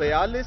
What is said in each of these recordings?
42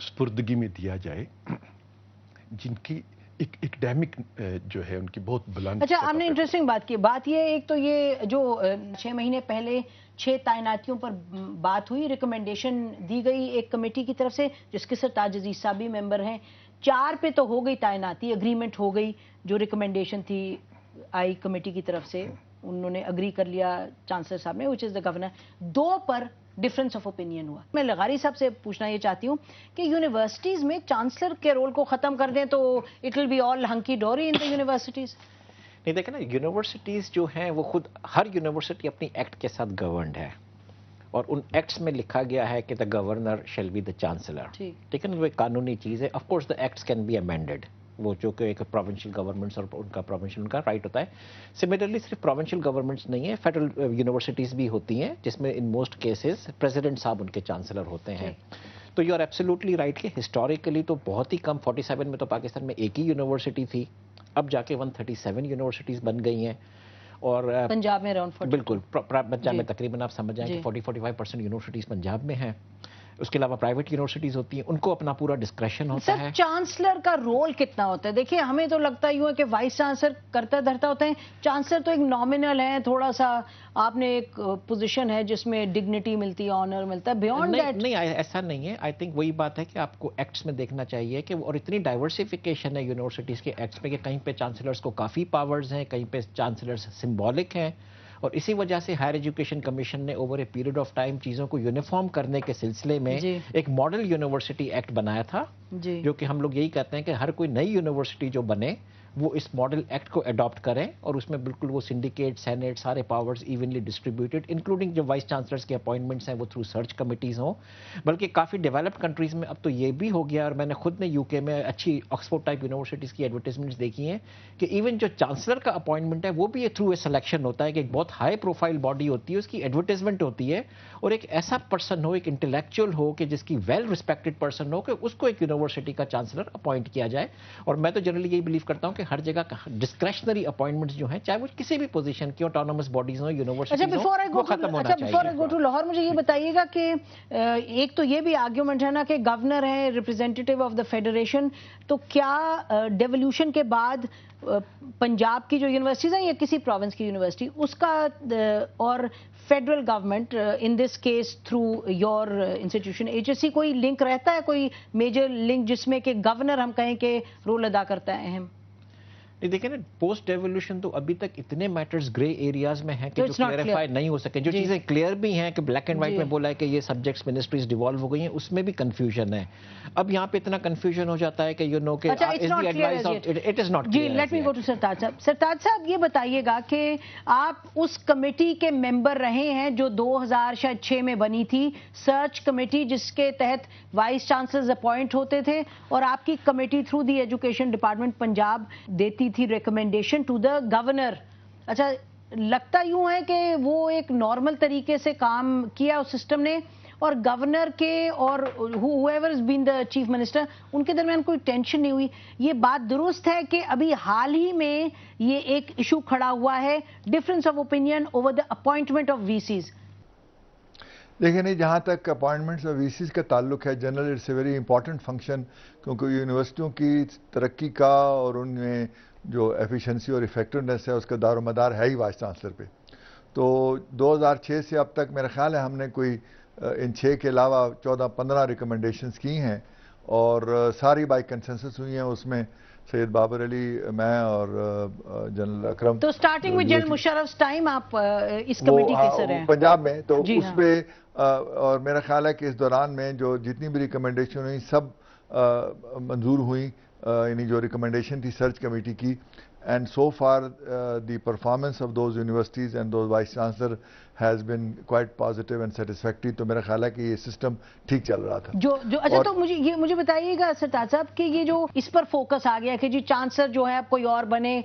سپردگی میں دیا جائے جن کی ایک ایکڈیمک جو ہے ان کی بہت بلند. اچھا آپ نے انٹرسٹنگ بات کی. بات یہ ایک تو یہ جو 6 مہینے پہلے 6 تعیناتیوں پر بات ہوئی, ریکمنڈیشن دی گئی ایک کمیٹی کی طرف سے جس کے سرتاج عزیز صاحب بھی ممبر ہیں, 4 پہ تو ہو گئی تعیناتی, اگریمنٹ ہو گئی, جو ریکمنڈیشن تھی آئی کمیٹی کی طرف سے انہوں نے اگری کر لیا چانسلر صاحب نے, وچ از دا گورنر. 2 پر ڈفرنس آف اوپینین ہوا. میں لغاری صاحب سے پوچھنا یہ چاہتی ہوں کہ یونیورسٹیز میں چانسلر کے رول کو ختم کر دیں تو it will be all hunky dory in the universities. نہیں دیکھیں نا, یونیورسٹیز جو ہیں وہ خود, ہر یونیورسٹی اپنی ایکٹ کے ساتھ گورنڈ ہے اور ان ایکٹس میں لکھا گیا ہے کہ the governor shall be the chancellor. ٹھیک ہے نا, وہ ایک قانونی چیز ہے. Of course the acts can be amended, وہ جو کہ ایک پروونشل گورنمنٹس اور ان کا پروونشل ان کا رائٹ ہوتا ہے. سملرلی صرف پروونشل گورنمنٹس نہیں ہے, فیڈرل یونیورسٹیز بھی ہوتی ہیں جس میں ان موسٹ کیسز پریزیڈنٹ صاحب ان کے چانسلر ہوتے ہیں. تو یو آر ایبسلیوٹلی رائٹ کہ ہسٹوریکلی تو بہت ہی کم, 47 میں تو پاکستان میں ایک ہی یونیورسٹی تھی, اب جا کے 137 یونیورسٹیز بن گئی ہیں. اور پنجاب میں اراؤنڈ 40, بالکل پنجاب میں تقریباً آپ سمجھ جائیں کہ 40-45% یونیورسٹیز پنجاب میں ہیں. اس کے علاوہ پرائیویٹ یونیورسٹیز ہوتی ہیں, ان کو اپنا پورا ڈسکریشن ہوتا ہے. سر چانسلر کا رول کتنا ہوتا ہے؟ دیکھیے ہمیں تو لگتا یوں ہے کہ وائس چانسلر کرتا دھرتا ہوتے ہیں, چانسلر تو ایک نامنل ہے, تھوڑا سا آپ نے ایک پوزیشن ہے جس میں ڈگنیٹی ملتی ہے, آنر ملتا ہے, بیونڈ دیٹ نہیں ایسا نہیں ہے. آئی تھنک وہی بات ہے کہ آپ کو ایکٹس میں دیکھنا چاہیے کہ, اور اتنی ڈائیورسیفیکیشن ہے یونیورسٹیز کے ایکٹس میں کہ کہیں پہ چانسلرز کو کافی پاورز ہیں, کہیں پہ چانسلرز سمبولک ہیں. اور اسی وجہ سے ہائر ایجوکیشن کمیشن نے over a period of time چیزوں کو یونیفارم کرنے کے سلسلے میں ایک ماڈل یونیورسٹی ایکٹ بنایا تھا, جو کہ ہم لوگ یہی کہتے ہیں کہ ہر کوئی نئی یونیورسٹی جو بنے وہ اس ماڈل ایکٹ کو اڈاپٹ کریں, اور اس میں بالکل وہ سنڈیکیٹ, سینیٹ, سارے پاورز ایونلی ڈسٹریبیوٹیڈ, انکلوڈنگ جو وائس چانسلرز کے اپوائنٹمنٹس ہیں وہ تھرو سرچ کمیٹیز ہوں. بلکہ کافی ڈیولپڈ کنٹریز میں اب تو یہ بھی ہو گیا, اور میں نے خود نے یو کے میں اچھی آکسفورڈ ٹائپ یونیورسٹیز کی ایڈورٹیزمنٹس دیکھی ہیں کہ ایون جو چانسلر کا اپوائنٹمنٹ ہے وہ بھی یہ تھرو اے سلیکشن ہوتا ہے, کہ ایک بہت ہائی پروفائل باڈی ہوتی ہے, اس کی ایڈورٹیزمنٹ ہوتی ہے, اور ایک ایسا پرسن ہو, ایک انٹلیکچوئل ہو کہ جس کی ویل ریسپیکٹڈ پرسن ہو, کہ اس کو ایک یونیورسٹی کا چانسلر اپوائنٹ کیا جائے. اور میں تو جنرلی یہی بلیو کرتا ہوں کہ ہر جگہ ڈسکریشنری اپوائنٹمنٹس جو ہیں, چاہے وہ کسی بھی پوزیشن کی آٹونومس باڈیز ہوں, یونیورسٹیز ہوں, وہ ختم ہونا چاہیے. Before I go to Lahore, مجھے یہ بتائیے گا کہ ایک تو یہ بھی آرگیومنٹ ہے نا کہ گورنر ہیں ریپرزینٹیٹیو آف دا فیڈریشن, تو کیا ڈیولیوشن کے بعد پنجاب کی جو یونیورسٹیز ہیں یا کسی پروونس کی یونیورسٹی, اس کا اور federal government in this case through your institution H S C کوئی لنک رہتا ہے, کوئی میجر لنک جس میں کہ گورنر ہم کہیں کہ رول ادا کرتا ہے اہم؟ نہیں دیکھیں نا, پوسٹ ڈیولیوشن تو ابھی تک اتنے میٹرز گرے ایریاز میں ہیں کہ جو کلیئرفائی نہیں ہو سکے. جو چیزیں کلیئر بھی ہیں کہ بلیک اینڈ وائٹ میں بولا ہے کہ یہ سبجیکٹس منسٹریز ڈیوالو ہو گئی ہیں, اس میں بھی کنفیوژن ہے. اب یہاں پہ اتنا کنفیوژن ہو جاتا ہے کہ یو نو کہ اٹ از ناٹ. جی let me go to Sartaj صاحب. سرتاج صاحب یہ بتائیے گا کہ آپ اس کمیٹی کے ممبر رہے ہیں جو 2006 میں بنی تھی, سرچ کمیٹی, جس کے تحت وائس چانسلرز اپوائنٹ ہوتے تھے, اور آپ کی committee through the education department Punjab دیتی تھی ریکمنڈیشن ٹو دا گورنر. اچھا لگتا یوں ہے کہ وہ ایک نارمل طریقے سے کام کیا اس سسٹم نے, اور گورنر کے اور whoever has been the chief minister ان کے درمیان کوئی ٹینشن نہیں ہوئی. یہ بات درست ہے کہ ابھی حال ہی میں یہ ایک ایشو کھڑا ہوا ہے, difference of opinion over the appointment of V Cs? دیکھیں نہیں, جہاں تک اپوائنٹمنٹس اور وی سیز کا تعلق ہے, general it's a very important function, کیونکہ یونیورسٹیوں کی ترقی کا اور ان میں جو ایفیشنسی اور افیکٹونیس ہے اس کا دار و مدار ہے ہی وائس چانسلر پہ. تو 2006 سے اب تک میرا خیال ہے ہم نے کوئی ان 6 کے علاوہ 14-15 ریکمنڈیشنز کی ہیں, اور ساری بائی کنسنسس ہوئی ہیں. اس میں سید بابر علی, میں اور جنرل اکرم. تو سٹارٹنگ میں جنرل مشرف ٹائم آپ اس کمیٹی کے سر ہیں پنجاب میں, تو اس پہ اور میرا خیال ہے کہ اس دوران میں جو جتنی بھی ریکمنڈیشن ہوئی سب منظور ہوئی, یعنی جو ریکمنڈیشن تھی سرچ کمیٹی کی. And so for the performance of those universities and those vice chancellor has been quite positive and satisfactory. تو میرا خیال ہے کہ یہ سسٹم ٹھیک چل رہا تھا. اچھا تو مجھے بتائیے گا سرتاج صاحب کہ یہ جو اس پر فوکس آ گیا کہ جی چانسلر جو ہے اب کوئی اور بنے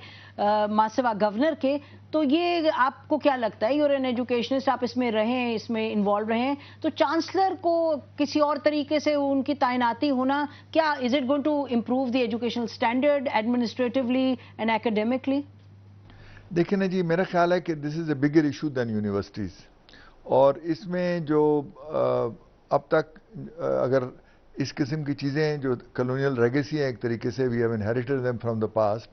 ماسوا گورنر کے, تو یہ آپ کو کیا لگتا ہے, یور این ایجوکیشنسٹ, آپ اس میں رہیں, اس میں انوالو رہیں, تو چانسلر کو کسی اور طریقے سے ان کی تعیناتی ہونا, کیا is it going to improve the educational standard administratively and academically? دیکھیں نا جی, میرا خیال ہے کہ دس از اے بگر ایشو دین یونیورسٹیز, اور اس میں جو اب تک اگر اس قسم کی چیزیں جو کلونیل ریگیسی ہیں ایک طریقے سے we have inherited them from the past,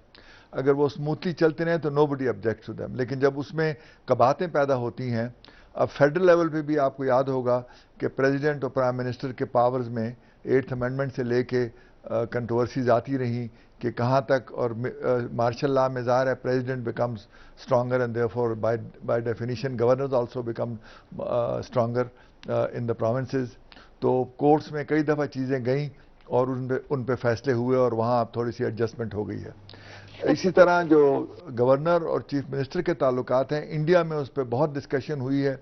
اگر وہ اسموتھلی چلتے رہیں تو nobody objects to them. لیکن جب اس میں کباتیں پیدا ہوتی ہیں, اب فیڈرل لیول پہ بھی آپ کو یاد ہوگا کہ پریزیڈنٹ اور پرائم منسٹر کے پاورز میں 8th امینڈمنٹ سے لے کے کنٹروورسیز آتی رہیں کہ کہاں تک, اور مارشل لا میں ظاہر ہے president becomes stronger and therefore by definition governors also become stronger in the provinces. تو کورٹس میں کئی دفعہ چیزیں گئیں اور ان پہ فیصلے ہوئے اور وہاں اب تھوڑی سی ایڈجسٹمنٹ ہو گئی ہے. اسی طرح جو گورنر اور چیف منسٹر کے تعلقات ہیں, انڈیا میں اس پہ بہت ڈسکشن ہوئی ہے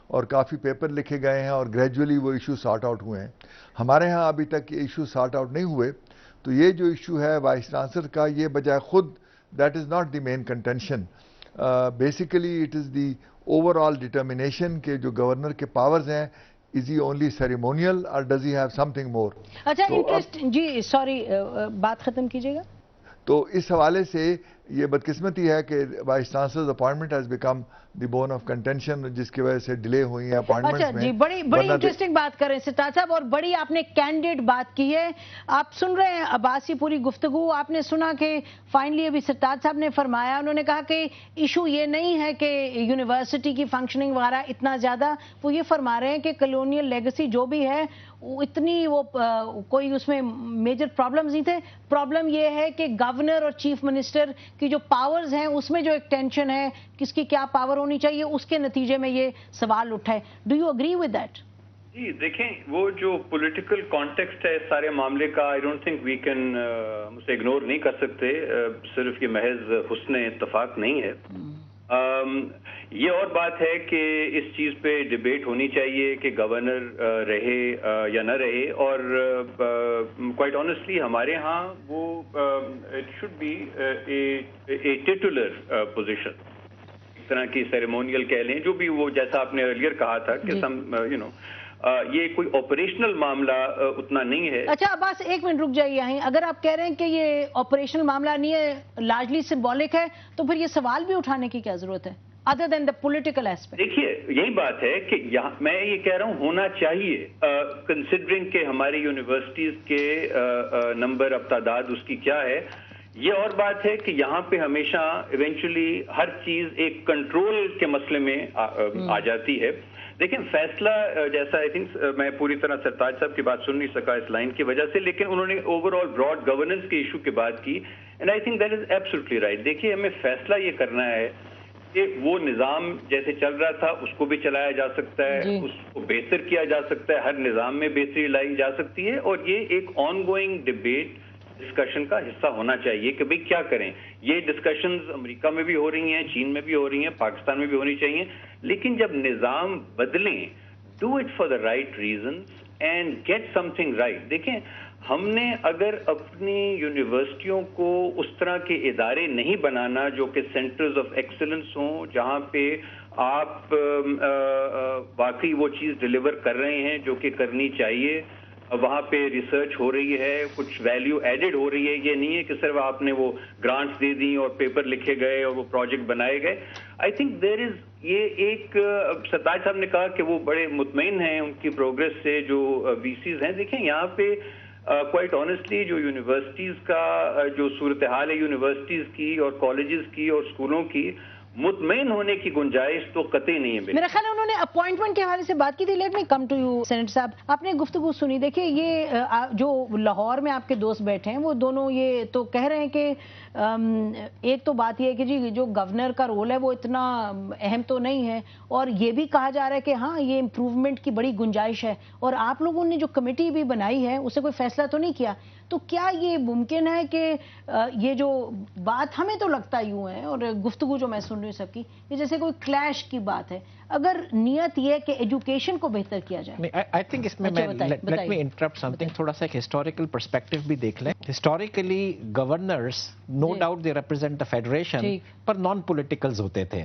اور کافی پیپر لکھے گئے ہیں اور گریجولی وہ ایشو سارٹ آؤٹ ہوئے ہیں. ہمارے ہاں ابھی تک یہ ایشو سارٹ آؤٹ نہیں ہوئے. تو یہ جو ایشو ہے وائس چانسلر کا, یہ بجائے خود that is not the main contention. Basically it is the overall determination کہ جو گورنر کے پاورز ہیں, از ہی اونلی سیریمونیل اور does he have something more. اچھا انٹرسٹ, جی سوری بات ختم کیجیے گا. تو اس حوالے سے یہ بدقسمتی ہے کہ vice chancellor appointment has become the bone of contention, جس کی وجہ سے ڈیلے ہوئی ہیں اپوائنٹمنٹس میں. اچھا جی, بڑی انٹرسٹنگ بات کر رہے ہیں سرتاج صاحب, اور بڑی آپ نے کینڈیڈ بات کی ہے. آپ سن رہے ہیں عباس کی پوری گفتگو, آپ نے سنا کہ فائنلی ابھی سرتاج صاحب نے فرمایا, انہوں نے کہا کہ ایشو یہ نہیں ہے کہ یونیورسٹی کی فنکشننگ وغیرہ اتنا زیادہ, وہ یہ فرما رہے ہیں کہ کلونیل لیگسی جو بھی ہے اتنی وہ کوئی اس میں میجر پرابلمز نہیں تھے. پرابلم یہ ہے کہ گورنر اور چیف منسٹر کی جو پاورز ہیں اس میں جو ایک ٹینشن ہے, کس کی کیا پاور ہونی چاہیے, اس کے نتیجے میں یہ سوال اٹھا ہے. Do you agree with that? جی دیکھیں, وہ جو پولیٹیکل کانٹیکسٹ ہے اس سارے معاملے کا, I don't think we can اسے اگنور نہیں کر سکتے. صرف یہ محض حسن اتفاق نہیں ہے. یہ اور بات ہے کہ اس چیز پہ ڈیبیٹ ہونی چاہیے کہ گورنر رہے یا نہ رہے, اور کوائٹ آنیسٹلی ہمارے ہاں وہ it should be a titular position, اس طرح کی سیریمونیل کہہ لیں, جو بھی وہ, جیسا آپ نے ارلیئر کہا تھا کہ یہ کوئی آپریشنل معاملہ اتنا نہیں ہے. اچھا عباس, ایک منٹ رک جائیے یہیں. اگر آپ کہہ رہے ہیں کہ یہ آپریشنل معاملہ نہیں ہے, لارجلی سمبولک ہے, تو پھر یہ سوال بھی اٹھانے کی کیا ضرورت ہے other than the political aspect? دیکھیے یہی بات ہے کہ میں یہ کہہ رہا ہوں ہونا چاہیے, کنسیڈرنگ کہ ہماری یونیورسٹیز کے نمبر اب تعداد اس کی کیا ہے. یہ اور بات ہے کہ یہاں پہ ہمیشہ ایونچولی ہر چیز ایک کنٹرول کے مسئلے میں آ جاتی ہے. دیکھیں فیصلہ جیسا آئی تھنک میں پوری طرح سرتاج صاحب کی بات سن نہیں سکا اس لائن کی وجہ سے, لیکن انہوں نے اوور آل براڈ گورننس کے ایشو کی بات کی, and I think that is absolutely right. دیکھیے ہمیں فیصلہ یہ کرنا ہے کہ وہ نظام جیسے چل رہا تھا اس کو بھی چلایا جا سکتا ہے, اس کو بہتر کیا جا سکتا ہے, ہر نظام میں بہتری لائی جا سکتی ہے, اور یہ ایک آن گوئنگ ڈبیٹ ڈسکشن کا حصہ ہونا چاہیے کہ بھئی کیا کریں. یہ ڈسکشنز امریکہ میں بھی ہو رہی ہیں, چین میں بھی ہو رہی ہیں, پاکستان میں بھی ہونی چاہیے, لیکن جب نظام بدلیں, do it for the right reasons and get something right. دیکھیں ہم نے اگر اپنی یونیورسٹیوں کو اس طرح کے ادارے نہیں بنانا جو کہ سینٹرز آف ایکسلنس ہوں, جہاں پہ آپ واقعی وہ چیز ڈیلیور کر رہے ہیں جو کہ کرنی چاہیے, وہاں پہ ریسرچ ہو رہی ہے, کچھ ویلیو ایڈڈ ہو رہی ہے, یہ نہیں ہے کہ صرف آپ نے وہ گرانٹس دے دیں اور پیپر لکھے گئے اور وہ پروجیکٹ بنائے گئے. آئی تھنک دیر از, یہ ایک سرتاج صاحب نے کہا کہ وہ بڑے مطمئن ہیں ان کی پروگرس سے جو وی سیز ہیں. دیکھیں یہاں پہ کوائٹ آنیسٹلی جو یونیورسٹیز کا جو صورتحال ہے یونیورسٹیز کی اور کالجز کی اور اسکولوں کی, مطمئن ہونے کی گنجائش تو قطعی نہیں ہے. میرا خیال ہے انہوں نے اپوائنٹمنٹ کے حوالے سے بات کی تھی. Let me come to you senator صاحب, آپ نے گفتگو سنی. دیکھیے یہ جو لاہور میں آپ کے دوست بیٹھے ہیں وہ دونوں یہ تو کہہ رہے ہیں کہ ایک تو بات یہ ہے کہ جی جو گورنر کا رول ہے وہ اتنا اہم تو نہیں ہے, اور یہ بھی کہا جا رہا ہے کہ ہاں یہ امپروومنٹ کی بڑی گنجائش ہے, اور آپ لوگوں نے جو کمیٹی بھی بنائی ہے اسے کوئی فیصلہ تو نہیں کیا. تو کیا یہ ممکن ہے کہ یہ جو بات ہمیں تو لگتا یوں ہے, اور گفتگو جو میں سن رہی ہوں سب کی, یہ جیسے کوئی کلیش کی بات ہے, اگر نیت یہ کہ ایجوکیشن کو بہتر کیا جائے. آئی تھنک اس میں let me interrupt something, تھوڑا سا ایک ہسٹوریکل پرسپیکٹو بھی دیکھ لیں. Historically governors no doubt they represent the federation, پر نان پولیٹیکلز ہوتے تھے.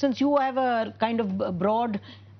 since you have a kind of broad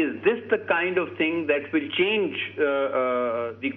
is this the kind of thing that will change the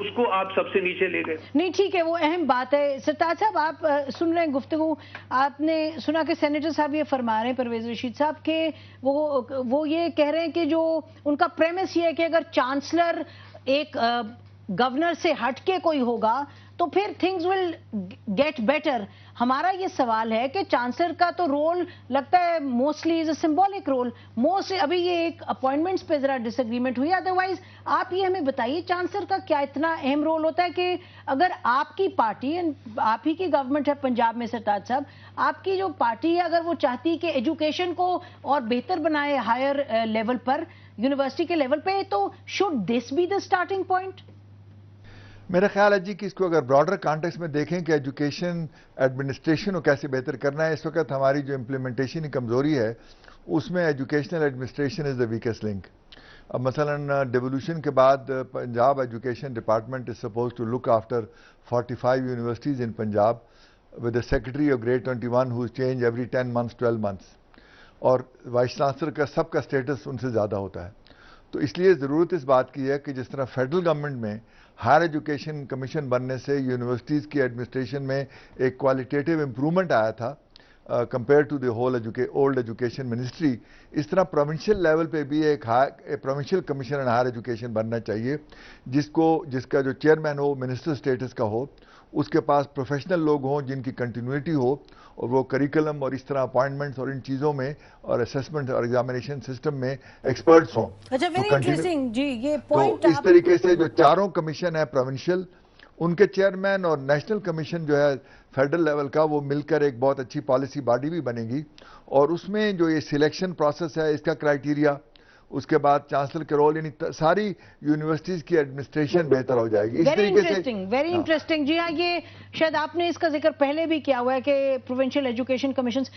اس کو آپ سب سے نیچے لے گئے. نہیں ٹھیک ہے، وہ اہم بات ہے. سرتاج صاحب آپ سن رہے ہیں گفتگو، آپ نے سنا کہ سینیٹر صاحب یہ فرما رہے ہیں، پرویز رشید صاحب، کہ وہ یہ کہہ رہے ہیں کہ جو ان کا پریمس یہ ہے کہ اگر چانسلر ایک گورنر سے ہٹ کے کوئی ہوگا تو پھر تھنگز ول گیٹ بیٹر. ہمارا یہ سوال ہے کہ چانسلر کا تو رول لگتا ہے mostly is a symbolic role. Mostly ابھی یہ ایک اپوائنٹمنٹس پہ ذرا ڈس ایگریمنٹ ہوئی، ادروائز آپ یہ ہمیں بتائیے چانسلر کا کیا اتنا اہم رول ہوتا ہے کہ اگر آپ کی پارٹی، آپ ہی کی گورنمنٹ ہے پنجاب میں سرتاج صاحب، آپ کی جو پارٹی ہے اگر وہ چاہتی کہ ایجوکیشن کو اور بہتر بنائے ہائر لیول پر، یونیورسٹی کے لیول پہ، تو should this be the starting point? میرا خیال ہے جی کہ اس کو اگر براڈر کانٹیکس میں دیکھیں کہ ایجوکیشن ایڈمنسٹریشن کو کیسے بہتر کرنا ہے، اس وقت ہماری جو امپلیمنٹیشن کی کمزوری ہے اس میں educational administration is the weakest link. اب مثلا ڈیولوشن کے بعد Punjab education department is suppose to look after 45 universities in Punjab with a secretary of grade 21 who is change every 10 months 12 months، اور وائس چانسلر کا سب کا اسٹیٹس ان سے زیادہ ہوتا ہے. تو اس لیے ضرورت اس بات کی ہے کہ جس طرح فیڈرل گورنمنٹ میں ہائر ایجوکیشن کمیشن بننے سے یونیورسٹیز کی ایڈمنسٹریشن میں ایک کوالٹیٹیو امپرومنٹ آیا تھا compared to the whole old education ministry, اس طرح پروونشل لیول پہ بھی ایک provincial commission on higher education بننا چاہیے، جس کا جو چیئرمین ہو منسٹر اسٹیٹس کا ہو، اس کے پاس پروفیشنل لوگ ہوں جن کی کنٹینیوٹی ہو، اور وہ کریکلم اور اس طرح اپوائنٹمنٹس اور ان چیزوں میں اور اسیسمنٹ اور ایگزامینیشن سسٹم میں ایکسپرٹس ہوں. اچھا، ویری انٹرسٹنگ جی، یہ پوائنٹ تو اس طریقے سے جو چاروں کمیشن ہے پروونشل، ان کے چیئرمین اور نیشنل کمیشن جو ہے فیڈرل لیول کا، وہ مل کر ایک بہت اچھی پالیسی باڈی بھی بنے گی، اور اس میں جو یہ سلیکشن پروسیس ہے اس کا کرائیٹیریا، اس کے بعد چانسلر کے رول، یعنی ساری یونیورسٹیز کی ایڈمنسٹریشن بہتر ہو جائے گی. اس طریقے سے ویری انٹرسٹنگ جی ہاں، یہ شاید آپ نے اس کا ذکر پہلے بھی کیا ہوا ہے کہ پروونشل ایجوکیشن کمیشنز.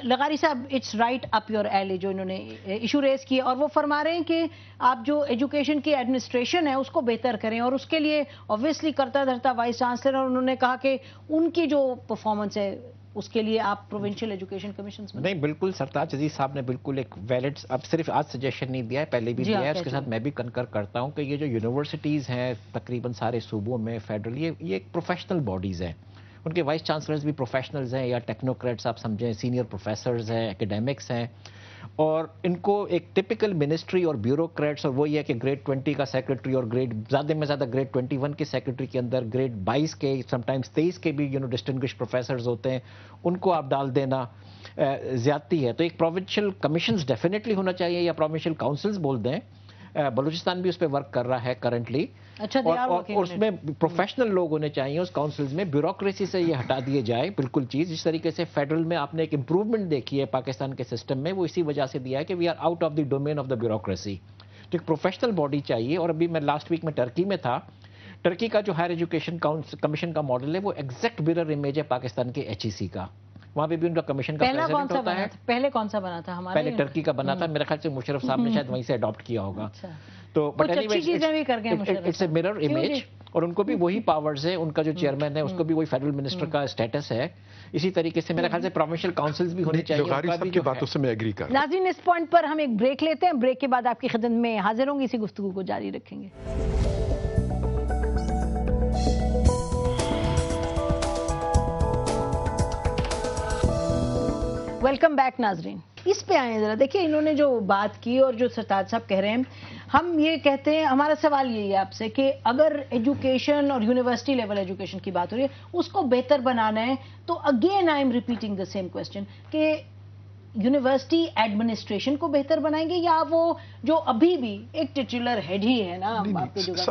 لغاری صاحب it's right up your alley جو انہوں نے ایشو ریز کیا، اور وہ فرما رہے ہیں کہ آپ جو ایجوکیشن کی ایڈمنسٹریشن ہے اس کو بہتر کریں، اور اس کے لیے obviously کرتا دھرتا وائس چانسلر، اور انہوں نے کہا کہ ان کی جو پرفارمنس ہے اس کے لیے آپ پروونشل ایجوکیشن کمیشنز میں. نہیں بالکل، سرتاج عزیز صاحب نے بالکل ایک ویلڈ، اب صرف آج سجیشن نہیں دیا ہے، پہلے بھی دیا ہے، اس کے ساتھ میں بھی کنکر کرتا ہوں کہ یہ جو یونیورسٹیز ہیں تقریباً سارے صوبوں میں فیڈرل، یہ ایک پروفیشنل باڈیز ہیں، ان کے وائس چانسلرز بھی پروفیشنلز ہیں، یا ٹیکنوکریٹس آپ سمجھیں، سینئر پروفیسرز ہیں، ایکیڈیمکس ہیں، اور ان کو ایک ٹپکل منسٹری اور بیوروکریٹس، اور وہ یہ ہے کہ گریڈ 20 کا سیکرٹری اور زیادہ میں زیادہ گریڈ 21 کے سیکرٹری کے اندر گریڈ 22 کے، سم ٹائمز 23 کے بھی ڈسٹنگوش پروفیسرز ہوتے ہیں، ان کو آپ ڈال دینا زیادتی ہے. تو ایک پروونشل کمیشنز ڈیفینیٹلی ہونا چاہیے، یا پروونشل کاؤنسلز بول دیں. بلوچستان بھی اس پہ ورک کر رہا ہے کرنٹلی، اور اس میں پروفیشنل لوگ ہونے چاہیے اس کاؤنسلز میں. بیوروکریسی سے یہ ہٹا دیے جائے بالکل چیز. جس طریقے سے فیڈرل میں آپ نے ایک امپروومنٹ دیکھی ہے پاکستان کے سسٹم میں، وہ اسی وجہ سے دیا ہے کہ we are out of the domain of the bureaucracy. تو ایک پروفیشنل باڈی چاہیے. اور ابھی میں لاسٹ ویک میں ٹرکی میں تھا، ٹرکی کا جو ہائر ایجوکیشن کمیشن کا ماڈل ہے وہ ایگزیکٹ مرر امیج ہے پاکستان کے HEC کا. وہاں پہ بھی ان کا کمیشن کا پریزیڈنٹ ہوتا ہے. پہلے کون سا بنا تھا ہمارے؟ پہلے ٹرکی کا بنا تھا، میرے خیال سے مشرف صاحب نے شاید وہیں سے اڈاپٹ کیا ہوگا. تو but anyways it's a mirror image, اور ان کو بھی وہی پاورز ہیں. ان کا جو چیئرمین ہے اس کو بھی وہی فیڈرل منسٹر کا اسٹیٹس ہے. اسی طریقے سے میرے خیال سے پروونشل کاؤنسلز بھی ہونے چاہیے. لغاری صاحب کی باتوں سے میں ایگری کر رہا ہوں. ناظرین اس پوائنٹ پر ہم ایک بریک لیتے ہیں، بریک کے بعد آپ کی خدمت میں حاضر ہوں گی، اسی گفتگو کو جاری رکھیں گے. ویلکم بیک ناظرین. اس پہ آئیں ذرا، دیکھیں انہوں نے جو بات کی اور جو سرتاج صاحب کہہ رہے ہیں، ہم یہ کہتے ہیں، ہمارا سوال یہی ہے آپ سے کہ اگر ایجوکیشن اور یونیورسٹی لیول ایجوکیشن کی بات ہو رہی ہے، اس کو بہتر بنانا ہے، تو again I am repeating the same question کہ یونیورسٹی ایڈمنسٹریشن کو بہتر بنائیں گے، یا وہ جو ابھی بھی ایک ٹیچولر ہیڈ ہی ہے نا؟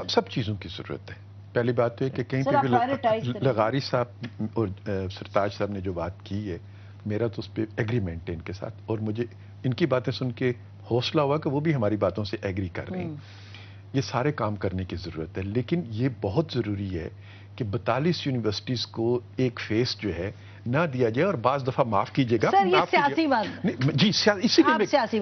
سب چیزوں کی ضرورت ہے. پہلی بات تو ہے کہ کہیں پہ بھی لغاری صاحب اور سرتاج صاحب نے جو بات کی ہے، میرا تو اس پہ ایگریمنٹ ہے ان کے ساتھ، اور مجھے ان کی باتیں سن کے حوصلہ ہوا کہ وہ بھی ہماری باتوں سے ایگری کر رہے ہیں. یہ سارے کام کرنے کی ضرورت ہے، لیکن یہ بہت ضروری ہے کہ 42 یونیورسٹیز کو ایک فیس جو ہے نہ دیا جائے اور بعض دفعہ معاف کیجیے گا. سر یہ سیاسی بات جی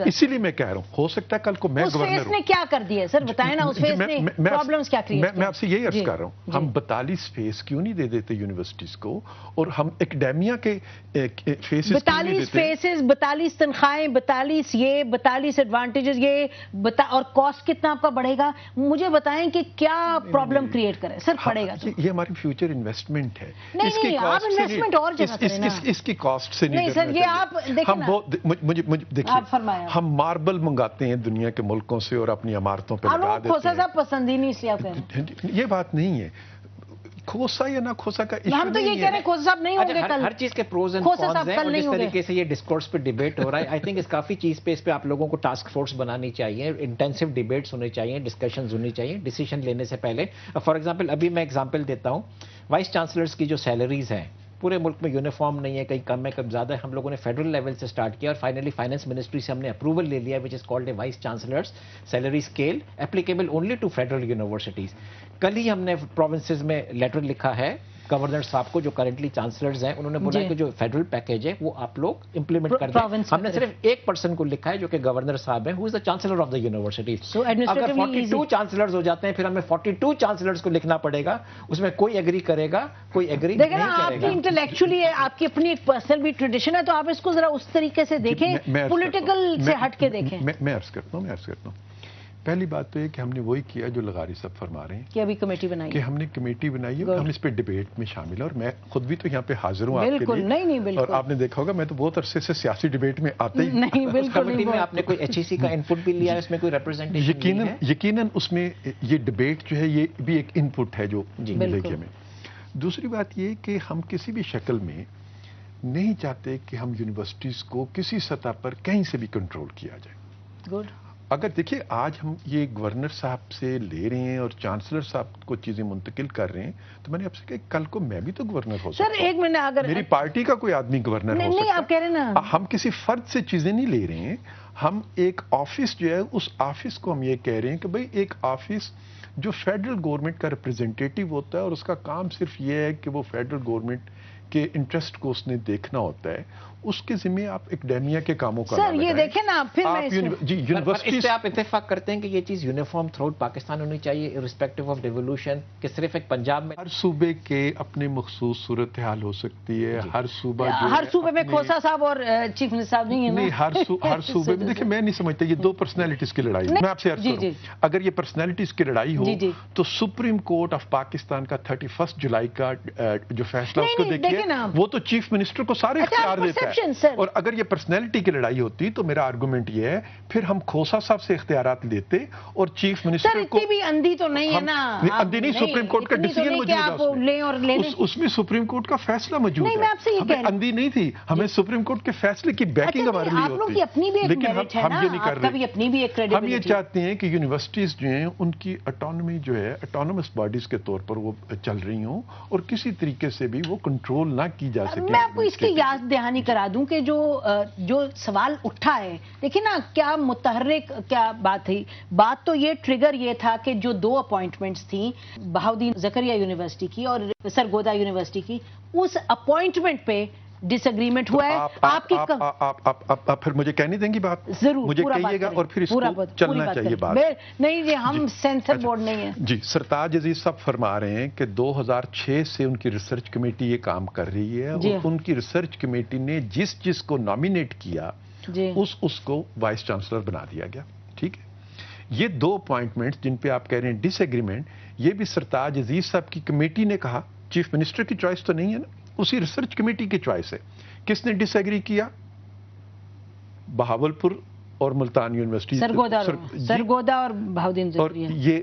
اسی لیے میں کہہ رہا ہوں ہو سکتا ہے کل کو میں گورنر ہوں. اس فیس نے کیا کر دیا سر بتائیں نا, اس فیس نے پرابلمز کیا کریٹ کیا؟ میں آپ سے یہی عرض کر رہا ہوں, ہم 42 فیس کیوں نہیں دے دیتے یونیورسٹیز کو, اور ہم اکیڈیمیا کے فیسز 42 فیسز, 42 تنخواہیں, 42 یہ 42 ایڈوانٹیجز یہ اور کاسٹ کتنا آپ کا بڑھے گا, مجھے بتائیں کہ کیا پرابلم کریٹ کرے سر پڑے گا. یہ ہماری فیوچر انویسٹمنٹ ہے. نہیں آپ انویسٹمنٹ اور جگہ کریں نا, اس کی کاسٹ سے نہیں سر یہ آپ دیکھیں نا, مجھے دیکھیے ہم ماربل منگاتے ہیں دنیا کے ملکوں سے اور اپنی عمارتوں پہ لگا دیتے ہیں. کھوسا صاحب پسند ہی نہیں اس لیے یہ بات نہیں ہے, کھوسا یا نہ کھوسا کا ایشو ہم تو یہ کہہ رہے ہیں کھوسا صاحب نہیں ہوں گے کل, ہر چیز کے پروز اینڈ کونز ہیں, اور جس طریقے سے یہ ڈسکورس پہ ڈیبیٹ ہو رہا ہے, آئی تھنک اس کافی چیز پہ اس پہ آپ لوگوں کو ٹاسک فورس بنانی چاہیے, انٹینسو ڈیبیٹس ہونے چاہیے, ڈسکشنز ہونی چاہیے ڈیسیشن لینے سے پہلے. فار ایگزامپل ابھی میں ایگزامپل دیتا ہوں, وائس چانسلرز کی جو سیلریز ہیں پورے ملک میں یونیفارم نہیں ہے, کہیں کم ہے کم زیادہ ہے. ہم لوگوں نے فیڈرل لیول سے سٹارٹ کیا اور فائنلی فائنانس منسٹری سے ہم نے اپروول لے لیا which is called a vice chancellors salary scale applicable only to federal universities. کل ہی ہم نے پروونسز میں لیٹر لکھا ہے گورنر صاحب کو جو کرنٹلی چانسلرز ہیں, انہوں نے بولا کہ جو فیڈرل پیکیج ہے وہ آپ لوگ امپلیمنٹ کر دیں. ہم نے صرف ایک پرسن کو لکھا ہے جو کہ گورنر صاحب ہیں, ہو از دا چانسلر آف دا یونیورسٹی. اگر 42 چانسلرز ہو جاتے ہیں پھر ہمیں 42 چانسلرز کو لکھنا پڑے گا, اس میں کوئی ایگری کرے گا کوئی ایگری نہیں کرے گا. آپ کی انٹلیکچولی آپ کی اپنی ایک پرسنل بھی ٹریڈیشن ہے, تو آپ اس کو ذرا اس طریقے سے دیکھیں, پولیٹیکل سے ہٹ کے دیکھیں. میں عرض کرتا ہوں پہلی بات تو یہ کہ ہم نے وہی کیا جو لغاری صاحب فرما رہے ہیں کہ ابھی کمیٹی بنائی کہ ہم نے کمیٹی بنائی ہے, ہم اس پہ ڈیبیٹ میں شامل ہیں, اور میں خود بھی تو یہاں پہ حاضر ہوں آپ کے لیے. اور آپ نے دیکھا ہوگا میں تو بہت عرصے سے سیاسی ڈیبیٹ میں آتا ہی نہیں. بالکل کمیٹی میں آپ نے کوئی ایچ ای سی کا انپٹ بھی لیا ہے, اس میں کوئی ریپرزنٹیشن یقیناً اس میں یہ ڈیبیٹ جو ہے یہ بھی ایک انپٹ ہے جو ملے گی ہمیں. دوسری بات یہ کہ ہم کسی بھی شکل میں نہیں چاہتے کہ ہم یونیورسٹیز کو کسی سطح پر کہیں سے بھی کنٹرول کیا جائے. گڈ. اگر دیکھیے آج ہم یہ گورنر صاحب سے لے رہے ہیں اور چانسلر صاحب کو چیزیں منتقل کر رہے ہیں, تو میں نے آپ سے کہا کل کو میں بھی تو گورنر ہو سکتا ہوں. سر ایک منٹ, اگر میری پارٹی کا کوئی آدمی گورنر ہو سکتا ہے. نہیں آپ کہہ رہے ہیں نا, ہم کسی فرد سے چیزیں نہیں لے رہے ہیں, ہم ایک آفس جو ہے اس آفس کو ہم یہ کہہ رہے ہیں کہ بھئی ایک آفس جو فیڈرل گورنمنٹ کا ریپرزینٹیٹیو ہوتا ہے اور اس کا کام صرف یہ ہے کہ وہ فیڈرل گورنمنٹ کے انٹرسٹ کو اس نے دیکھنا ہوتا ہے, اس کے ذمہ آپ اکیڈیمیا کے کاموں کا سر یہ دیکھیں نا پھر جی یونیورسٹی سے آپ اتفاق کرتے ہیں کہ یہ چیز یونیفارم تھرو آؤٹ پاکستان ہونی چاہیے ارسپیکٹو آف ڈیولوشن, کہ صرف ایک پنجاب میں ہر صوبے کے اپنے مخصوص صورتحال ہو سکتی ہے. ہر صوبہ ہر صوبے میں کھوسا صاحب اور چیف منسٹر صاحب نہیں ہے نہیں, ہر صوبے میں دیکھیں میں نہیں سمجھتا یہ دو پرسنالٹیز کی لڑائی ہے. میں آپ سے عرض کروں اگر یہ پرسنالٹیز کی لڑائی ہو تو سپریم کورٹ آف پاکستان کا 31 جولائی کا جو فیصلہ اس کو دیکھیے وہ تو چیف منسٹر کو سارے اختیار دیتا ہے. اور اگر یہ پرسنالٹی کی لڑائی ہوتی تو میرا آرگومنٹ یہ ہے پھر ہم کھوسا صاحب سے اختیارات لیتے اور چیف منسٹر کو. اتنی بھی اندھی تو نہیں ہے نا, اندھی نہیں, سپریم کورٹ کا ڈیسیژن موجود ہے, اس میں سپریم کورٹ کا فیصلہ موجود ہے. اندھی نہیں تھی, ہمیں سپریم کورٹ کے فیصلے کی بیکنگ ہمارے لیے ہوتی ہے, لیکن ہم یہ نہیں کر رہے. ہم یہ چاہتے ہیں کہ یونیورسٹیز جو ہیں ان کی اٹانومی جو ہے اٹانومس باڈیز کے طور پر وہ چل رہی ہوں اور کسی طریقے سے بھی وہ کنٹرول نہ کی جا سکے. میں آپ کو اس کی یاد دہانی کرا دوں کہ جو سوال اٹھا ہے, دیکھیں نا کیا متحرک کیا بات تھی. بات تو یہ ٹریگر یہ تھا کہ جو 2 اپوائنٹمنٹس تھیں بہاؤدین زکریا یونیورسٹی کی اور سرگودا یونیورسٹی کی, اس اپوائنٹمنٹ پہ ڈس ایگریمنٹ ہوا ہے. آپ کی پھر مجھے کہنے دیں گی بات, ضرور مجھے کہیے گا اور پھر اس کو چلنا چاہیے بات. نہیں جی ہم سینسر بورڈ نہیں ہیں. جی سرتاج عزیز صاحب فرما رہے ہیں کہ 2006 سے ان کی ریسرچ کمیٹی یہ کام کر رہی ہے اور ان کی ریسرچ کمیٹی نے جس کو نامینیٹ کیا اس کو وائس چانسلر بنا دیا گیا. ٹھیک ہے, یہ 2 اپوائنٹمنٹ جن پہ آپ کہہ رہے ہیں ڈس ایگریمنٹ, یہ بھی سرتاج عزیز صاحب کی کمیٹی نے کہا, چیف منسٹر کی چوائس تو نہیں ہے نا, اسی ریسرچ کمیٹی کی چوائس ہے. کس نے ڈس ایگری کیا؟ بہاولپور اور ملتان یونیورسٹی, سرگودا اور بہاؤدین زکریا. اور یہ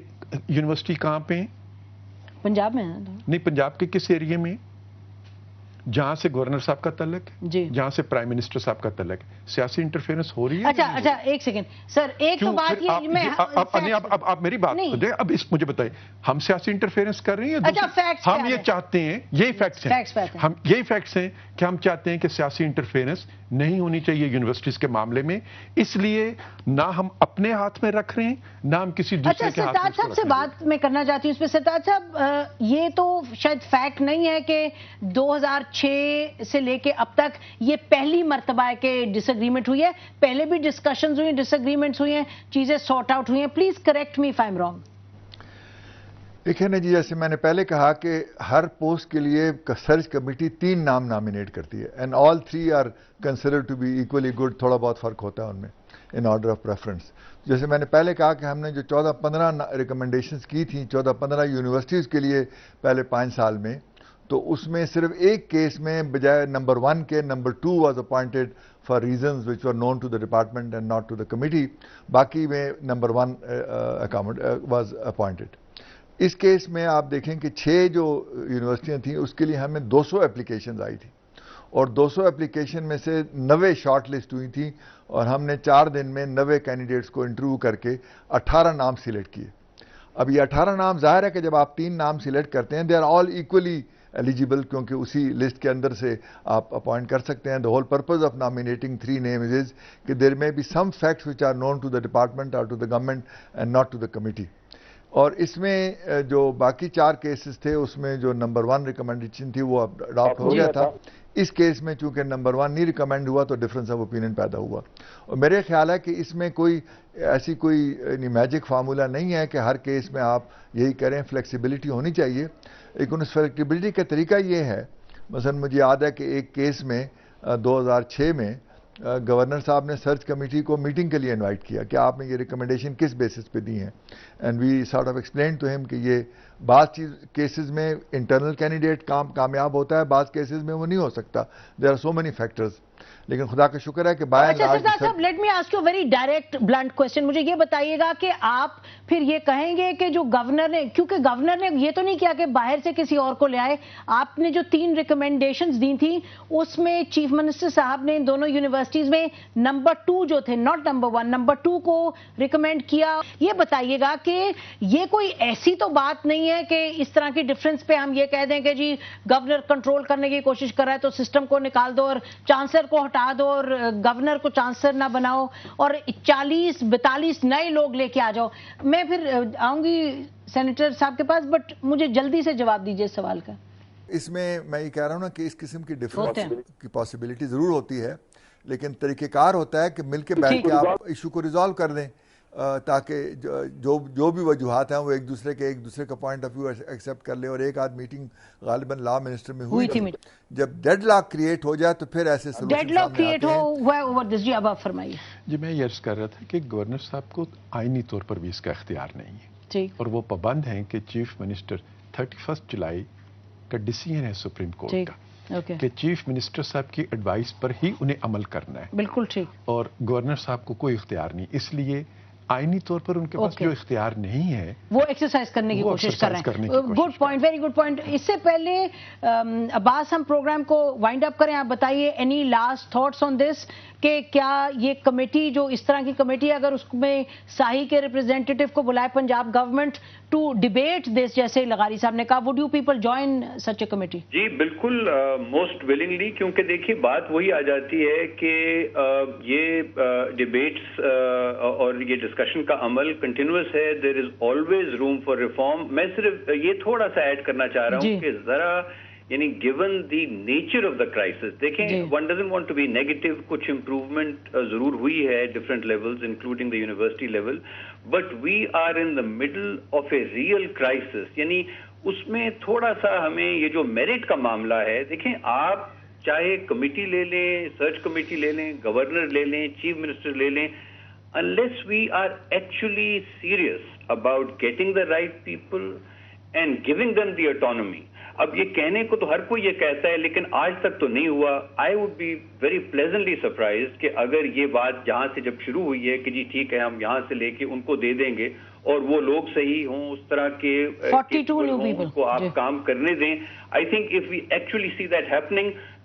یونیورسٹی کہاں پہ ہیں؟ پنجاب میں. نہیں پنجاب کے کس ایریے میں؟ جہاں سے گورنر صاحب کا تعلق ہے, جہاں سے پرائم منسٹر صاحب کا تعلق ہے. سیاسی انٹرفیئرنس ہو رہی ہے. اچھا ایک سیکنڈ سر, ایک تو بات یہ اب میری بات اب اس مجھے بتائیں, ہم سیاسی انٹرفیئرنس کر رہے ہیں؟ ہم یہ چاہتے ہیں, یہی فیکٹس ہیں, ہم یہی فیکٹس ہیں کہ ہم چاہتے ہیں کہ سیاسی انٹرفیئرنس نہیں ہونی چاہیے یونیورسٹیز کے معاملے میں. اس لیے نہ ہم اپنے ہاتھ میں رکھ رہے ہیں نہ ہم کسی دوسرے کے ہاتھ میں. سرتاج صاحب سے بات میں کرنا چاہتی ہوں اس پہ. سرتاج صاحب یہ تو شاید فیکٹ نہیں ہے کہ 2006 2006 سے لے کے اب تک یہ پہلی مرتبہ ہے کہ ڈس ایگریمنٹ ہوئی ہے. پہلے بھی ڈسکشنز ہوئی ہیں, ڈس ایگریمنٹس ہوئی ہیں, چیزیں سارٹ آؤٹ ہوئی ہیں. Please correct me if I am wrong. دیکھیں نا جی, جیسے میں نے پہلے کہا کہ ہر پوسٹ کے لیے سرچ کمیٹی 3 نام نامینیٹ کرتی ہے, and all 3 are considered to be equally good. تھوڑا بہت فرق ہوتا ہے ان میں ان آرڈر آف پریفرنس. جیسے میں نے پہلے کہا کہ ہم نے جو 14-15 ریکمنڈیشنز کی تھیں 14-15 یونیورسٹیز کے لیے پہلے 5 سال میں, تو اس میں صرف ایک کیس میں بجائے نمبر 1 کے number 2 was appointed for reasons which were known to the department and not to the committee. باقی میں نمبر 1 واز اپوائنٹڈ. اس کیس میں آپ دیکھیں کہ 6 جو یونیورسٹیاں تھیں اس کے لیے ہمیں 200 اپلیکیشنز آئی تھیں, اور 200 اپلیکیشن میں سے 90 شارٹ لسٹ ہوئی تھیں, اور ہم نے 4 دن میں 90 کینڈیڈیٹس کو انٹرویو کر کے 18 نام سلیکٹ کیے. اب یہ 18 نام ظاہر ہے کہ جب آپ 3 نام سلیکٹ کرتے ہیں, they are all equally eligible, کیونکہ اسی لسٹ کے اندر سے آپ اپوائنٹ کر سکتے ہیں. The whole purpose of nominating 3 names is کہ there may be some facts which are known to the department or to the government and not to the committee. اور اس میں جو باقی 4 کیسز تھے اس میں جو نمبر 1 ریکمنڈیشن تھی وہ اڈاپٹ ہو گیا تھا. اس کیس میں چونکہ نمبر 1 نہیں ریکمینڈ ہوا تو ڈفرنس آف اوپینین پیدا ہوا. اور میرے خیال ہے کہ اس میں کوئی ایسی کوئی میجک فارمولا نہیں ہے کہ ہر کیس میں آپ یہی کریں. فلیکسیبلٹی ہونی چاہیے, لیکن اس فلیکسیبلٹی کا طریقہ یہ ہے, مثلا مجھے یاد ہے کہ ایک کیس میں 2006 میں گورنر صاحب نے سرچ کمیٹی کو میٹنگ کے لیے انوائٹ کیا کہ آپ نے یہ ریکمنڈیشن کس بیسس پہ دی ہیں, and we sort of explain to ہم کہ یہ بعض کیسز میں انٹرنل کینڈیڈیٹ کامیاب ہوتا ہے, بعض کیسز میں وہ نہیں ہو سکتا. There are so many factors. لیکن خدا کا شکر ہے کہ اچھا سردار صاحب, let me ask you very direct blunt question. مجھے یہ بتائیے گا کہ آپ پھر یہ کہیں گے کہ جو گورنر نے, کیونکہ گورنر نے یہ تو نہیں کیا کہ باہر سے کسی اور کو لے آئے, آپ نے جو 3 ریکمنڈیشنز دی تھیں اس میں چیف منسٹر صاحب نے ان دونوں یونیورسٹیز میں نمبر 2 جو تھے, ناٹ نمبر 1, نمبر 2 کو ریکمینڈ کیا. یہ بتائیے گا کہ یہ کوئی ایسی تو بات نہیں ہے کہ اس طرح کی ڈفرینس پہ ہم یہ کہہ دیں کہ جی گورنر کنٹرول کرنے کی کوشش کر رہا ہے تو سسٹم کو نکال دو اور چانسلر کو ہٹا دو اور گورنر کو چانسلر نہ بناؤ اور 40-42 نئے لوگ لے کے آ جاؤ. میں پھر آؤں گی سینیٹر صاحب کے پاس, بٹ مجھے جلدی سے جواب دیجیے اس سوال کا. اس میں یہ کہہ رہا ہوں نا کہ اس قسم کی ڈفرینس کی پاسبلٹی ضرور ہوتی ہے, لیکن طریقہ کار ہوتا ہے کہ مل کے بیٹھ کے آپ ایشو کو ریزالو کر دیں, تاکہ جو بھی وجوہات ہیں وہ ایک دوسرے کا پوائنٹ آف ویو ایکسیپٹ کر لے. اور ایک آدھ میٹنگ غالباً لا منسٹر میں ہوئی تھی, جب ڈیڈ لاک کریٹ ہو جائے تو پھر ایسے ڈیڈ لاک کریٹ ہوا اوور دس. جی اب آپ فرمائیے. جی میں یہ عرض کر رہا تھا کہ گورنر صاحب کو آئینی طور پر بھی اس کا اختیار نہیں ہے, اور وہ پابند ہیں کہ چیف منسٹر 31 جولائی کا ڈیسیژن ہے سپریم کورٹ کا کہ چیف منسٹر صاحب کی ایڈوائس پر ہی انہیں عمل کرنا ہے. بالکل ٹھیک. اور گورنر صاحب کو کوئی اختیار نہیں, اس لیے آئینی طور پر ان کے پاس جو اختیار نہیں ہے وہ ایکسرسائز کرنے کی کوشش کر رہے ہیں. Good point, very good point. اس سے پہلے عباس ہم پروگرام کو وائنڈ اپ کریں, آپ بتائیے اینی لاسٹ تھاٹس آن دس کہ کیا یہ کمیٹی, جو اس طرح کی کمیٹی اگر اس میں ساہی کے ریپرزینٹیٹیو کو بلائے Punjab government to debate this, جیسے لغاری صاحب نے کہا, would you people join such a committee? جی بالکل, موسٹ ولنگلی, کیونکہ دیکھیے بات وہی آ جاتی ہے کہ یہ ڈیبیٹس اور یہ ڈسکشن کا عمل کنٹینیوس ہے. There is always room for reform. میں صرف یہ تھوڑا سا ایڈ کرنا چاہ رہا ہوں کہ ذرا یعنی given the nature of the crisis, دیکھیں one doesn't want to be negative, کچھ امپروومنٹ ضرور ہوئی ہے different levels including the university level, but we are in the middle of a real crisis. یعنی اس میں تھوڑا سا ہمیں یہ جو میرٹ کا معاملہ ہے, دیکھیں آپ چاہے کمیٹی لے لیں, سرچ کمیٹی لے لیں, گورنر لے لیں, چیف منسٹر لے لیں, unless we are actually serious about getting the right people and giving them the autonomy. اب یہ کہنے کو تو ہر کوئی یہ کہتا ہے, لیکن آج تک تو نہیں ہوا. I would be very pleasantly surprised کہ اگر یہ بات جہاں سے جب شروع ہوئی ہے کہ جی ٹھیک ہے ہم یہاں سے لے کے ان کو دے دیں گے اور وہ لوگ صحیح ہوں, اس طرح کے 42 new people کو آپ کام کرنے دیں. I think if we actually see that happening,